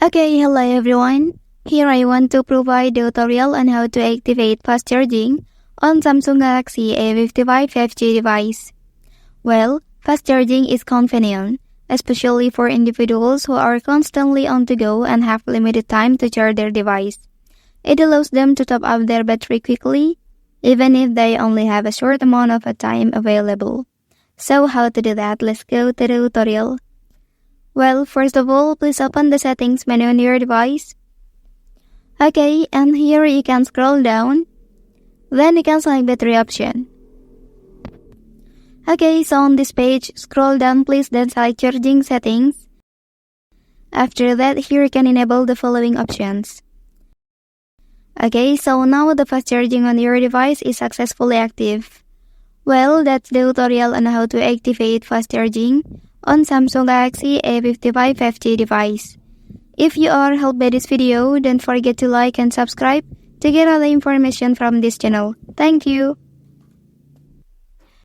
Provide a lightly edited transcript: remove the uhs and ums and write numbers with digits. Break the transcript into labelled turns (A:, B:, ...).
A: Okay, hello everyone. Here I want to provide the tutorial on how to activate fast charging on Samsung Galaxy A55 5G device. Well, fast charging is convenient, especially for individuals who are constantly on the go and have limited time to charge their device. It allows them to top up their battery quickly, even if they only have a short amount of time available. So how to do that? Let's go to the tutorial. Well, first of all, please open the settings menu on your device. Okay, and here you can scroll down. Then you can select battery option. Okay, so on this page, scroll down please, then select charging settings. After that, here you can enable the following options. Okay, so now the fast charging on your device is successfully active. Well, that's the tutorial on how to activate fast charging on Samsung Galaxy A55 5G device. If you are helped by this video, don't forget to like and subscribe to get all the information from this channel. Thank you.